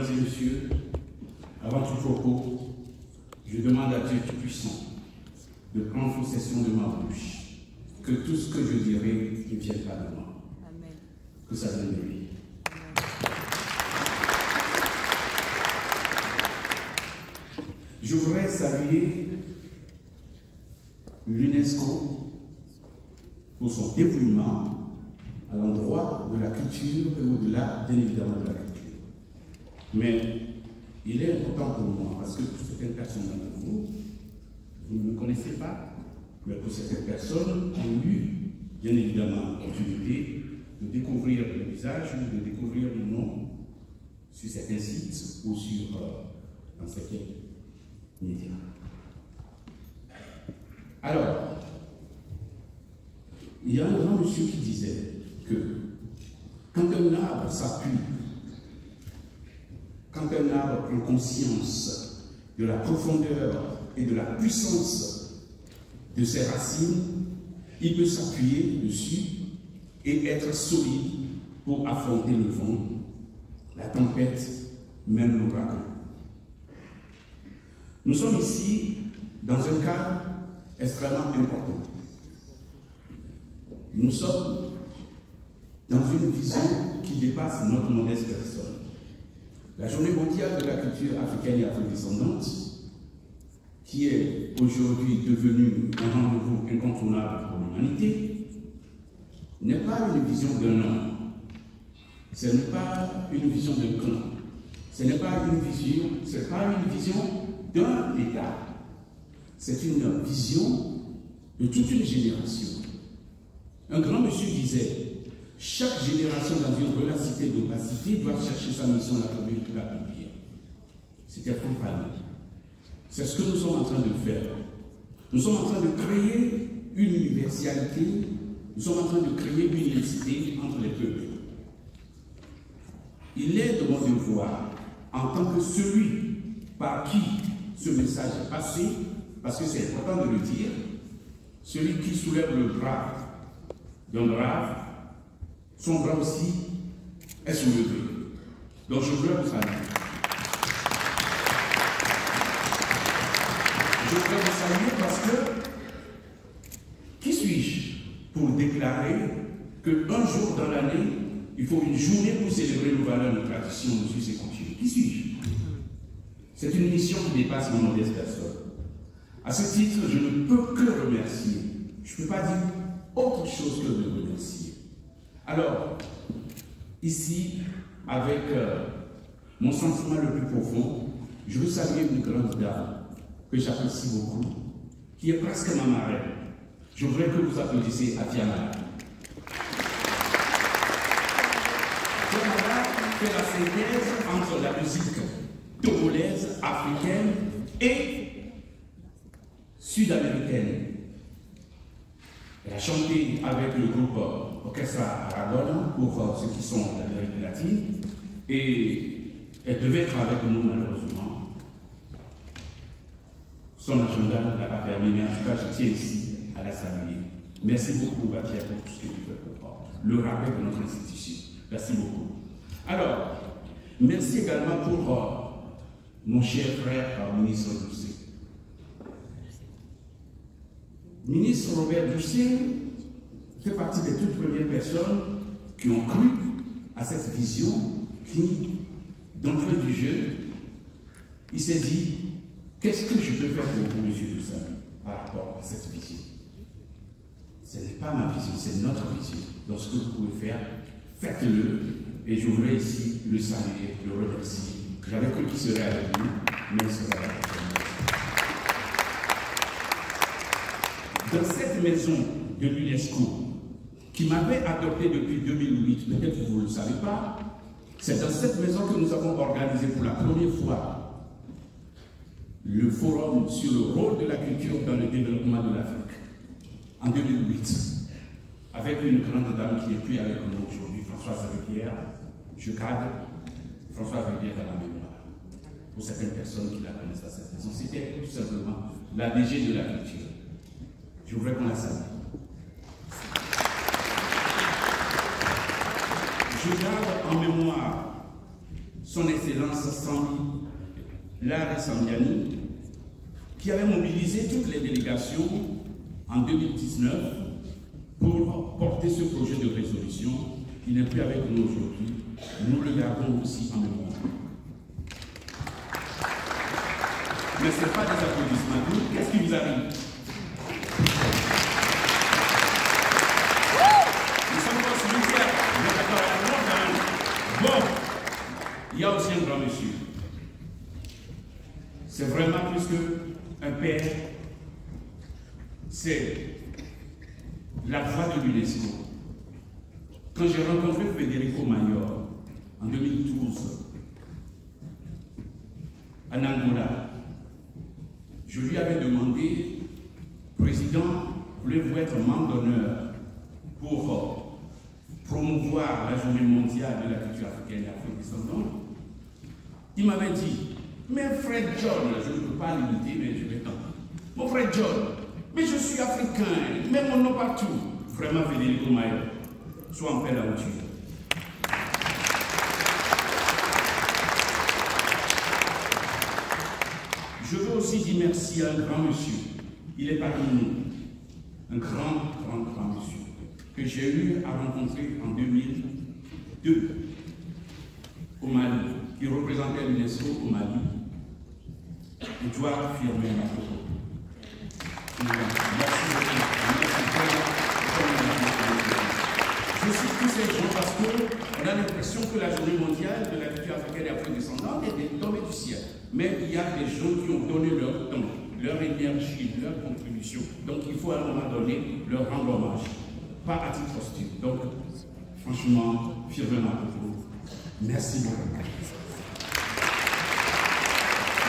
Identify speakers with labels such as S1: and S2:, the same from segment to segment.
S1: Mesdames et messieurs, avant tout propos, je demande à Dieu Tout-Puissant de prendre possession de ma bouche, que tout ce que je dirai ne vienne pas de moi. Amen. Que ça vienne de lui. Je voudrais saluer l'UNESCO pour son dévouement à l'endroit de la culture et au-delà, bien évidemment, de la culture. Mais il est important pour moi, parce que pour certaines personnes d'entre vous, vous ne me connaissez pas, mais pour certaines personnes ont eu, bien évidemment, l'opportunité de découvrir le visage ou de découvrir le nom sur certains sites ou sur dans certains médias. Alors, il y a un grand monsieur qui disait que quand un arbre s'appuie, quand un arbre prend conscience de la profondeur et de la puissance de ses racines, il peut s'appuyer dessus et être solide pour affronter le vent, la tempête, même l'ouragan. Nous sommes ici dans un cadre extrêmement important. Nous sommes dans une vision qui dépasse notre modeste personne. La journée mondiale de la culture africaine et afrodescendante, qui est aujourd'hui devenue un rendez-vous incontournable pour l'humanité, n'est pas une vision d'un homme, ce n'est pas une vision d'un clan, ce n'est pas une vision d'un État, c'est une vision de toute une génération. Un grand monsieur disait, chaque génération dans une relacité d'opacité doit chercher sa mission la première de la publier. C'était Franck. C'est ce que nous sommes en train de faire. Nous sommes en train de créer une universalité, nous sommes en train de créer une unicité entre les peuples. Il est de mon devoir, en tant que celui par qui ce message est passé, parce que c'est important de le dire, celui qui soulève le bras d'un brave, son bras aussi est soulevé. Donc je voudrais vous saluer. Je voudrais vous saluer parce que qui suis-je pour déclarer qu'un jour dans l'année, il faut une journée pour célébrer nos valeurs, nos traditions, nos us et coutumes. Qui suis-je? C'est une mission qui dépasse mon modeste personne. À ce titre, je ne peux que remercier. Je ne peux pas dire autre chose que de remercier. Alors, ici, avec mon sentiment le plus profond, je veux saluer une grande dame que j'apprécie beaucoup, qui est presque ma marraine. Je voudrais que vous applaudissiez à Tiamara. Tiamara fait la synthèse entre la musique togolaise, africaine et sud-américaine. Elle a chanté avec le groupe Orchestra Aragona pour ceux qui sont d'Amérique latine et elle devait être avec nous malheureusement. Son agenda ne l'a pas permis, mais en tout cas je tiens ici à la saluer. Merci beaucoup Batia pour tout ce que tu fais pour le rappel de notre institution. Merci beaucoup. Alors, merci également pour mon cher frère ministre Doucet. Ministre Robert Doucet fait partie des toutes premières personnes qui ont cru à cette vision qui, d'entrée du jeu, il s'est dit, qu'est-ce que je peux faire pour vous, M. Doucet, par rapport à cette vision? Ce n'est pas ma vision, c'est notre vision. Donc ce que vous pouvez faire, faites-le. Et je voudrais ici le saluer, le remercier. J'avais cru qu'il serait avec nous, mais il sera avec nous. Dans cette maison de l'UNESCO, qui m'avait adopté depuis 2008, peut-être que vous ne le savez pas, c'est dans cette maison que nous avons organisé pour la première fois le forum sur le rôle de la culture dans le développement de l'Afrique, en 2008, avec une grande dame qui n'est plus avec nous aujourd'hui, Françoise Rivière. Je cadre Françoise Rivière dans la mémoire, pour certaines personnes qui la connaissent à cette maison. C'était tout simplement la DG de la culture. Je voudrais qu'on la salue. Je garde en mémoire son Excellence Larry Sambiani, qui avait mobilisé toutes les délégations en 2019 pour porter ce projet de résolution. Il n'est plus avec nous aujourd'hui. Nous le gardons aussi en mémoire. Mais ce n'est pas des applaudissements. Qu'est-ce qui vous arrive? Nous sommes tous militaires. Vous êtes d'accord avec moi? Bon, il y a aussi un grand monsieur. C'est vraiment plus qu'un père. C'est la voix de l'UNESCO. Quand j'ai rencontré Federico Mayor en 2012 en Angola, je lui avais demandé, Président, voulez-vous être membre d'honneur pour promouvoir la journée mondiale de la culture africaine et afro-descendante? Il m'avait dit, mais Fred John, je ne peux pas l'imiter, mais je vais tenter. Mon Fred John, mais je suis africain, mets mon nom partout. Vraiment, Federico Mayor, sois en paix là où tu es. Je veux aussi dire merci à un grand monsieur. Il est parmi nous. Un grand monsieur que j'ai eu à rencontrer en 2002 au Mali, qui représentait l'UNESCO au Mali. Edouard Firmin Makoko. Je cite tous ces gens parce qu'on a l'impression que la journée mondiale de la culture africaine et afro-descendante est tombée du ciel. Mais il y a des gens qui ont donné leur temps, leur énergie, leur contribution. Donc il faut à un moment donné leur rendre hommage. Pas à titre posthume. Donc, franchement, Firmin Makoko, merci beaucoup.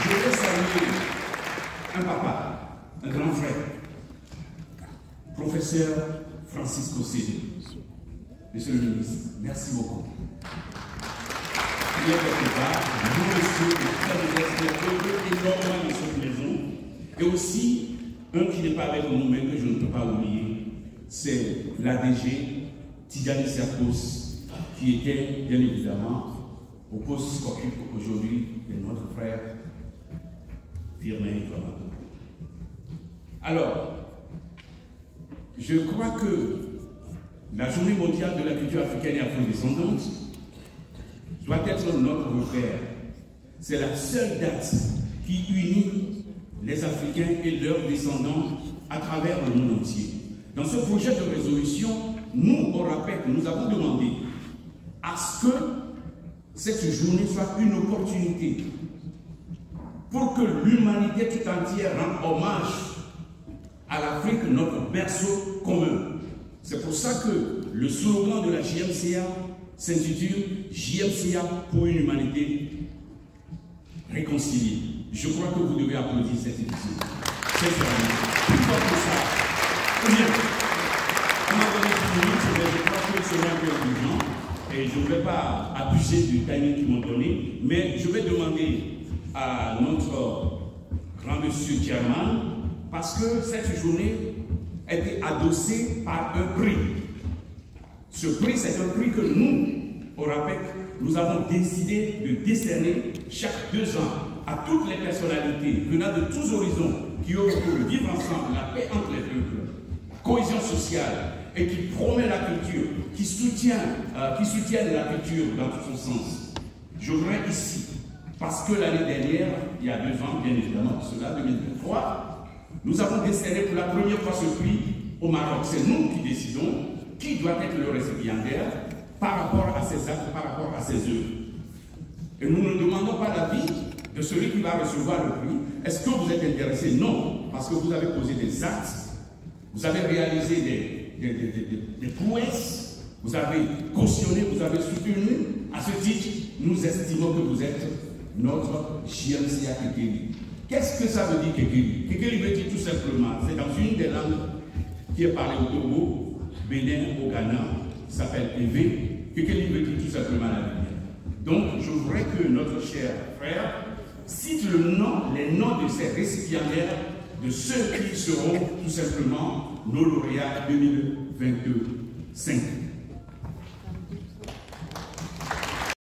S1: Je veux saluer un papa, un grand frère, professeur Francis Kossé. Monsieur le ministre, merci beaucoup. Il y a quelque part, nous, monsieur, très énormément dans cette maison, et aussi, un qui n'est pas avec nous, mais que je ne peux pas oublier, c'est l'ADG Tidjani Serkos, qui était bien évidemment au poste qu'occupe aujourd'hui de notre frère Firmin Makoko. Alors, je crois que la journée mondiale de la culture africaine et afro-descendante doit être notre repère. C'est la seule date qui unit les Africains et leurs descendants à travers le monde entier. Dans ce projet de résolution, nous, au RAPEC, nous avons demandé à ce que cette journée soit une opportunité pour que l'humanité tout entière rende hommage à l'Afrique, notre berceau commun. C'est pour ça que le slogan de la JMCA s'intitule JMCA pour une humanité réconciliée. Je crois que vous devez applaudir cette édition. C'est vraiment plus fort que ça. Bien, on m'a donné 10 minutes, mais je crois que c'est un peu urgent et je ne vais pas abuser du timing qu'ils m'ont donné, mais je vais demander à notre grand monsieur Chairman, parce que cette journée a été adossée par un prix. Ce prix, c'est un prix que nous, au RAPEC, nous avons décidé de décerner chaque 2 ans à toutes les personnalités venant de tous horizons qui ont pour vivre ensemble la paix entre les peuples, cohésion sociale et qui promet la culture, qui soutiennent la culture dans tout son sens. Je voudrais ici, parce que l'année dernière, il y a 2 ans, bien évidemment, cela, 2023, nous avons décerné pour la première fois ce prix au Maroc. C'est nous qui décidons qui doit être le récipiendaire par rapport à ses actes, par rapport à ses œuvres. Et nous ne demandons pas l'avis de celui qui va recevoir le prix. Est-ce que vous êtes intéressé? Non, parce que vous avez posé des actes, vous avez réalisé des prouesses, vous avez cautionné, vous avez soutenu. À ce titre, nous estimons que vous êtes notre JMCA Kekeli. Qu'est-ce que ça veut dire Kekeli? Kekeli veut dire tout simplement, c'est dans une des langues qui est parlée au Togo, Bénin, au Ghana, qui s'appelle Evé. Kekeli veut dire tout simplement la lumière. Donc, je voudrais que notre cher frère cite les noms de ces récipiendaires, de ceux qui seront tout simplement nos lauréats 2025.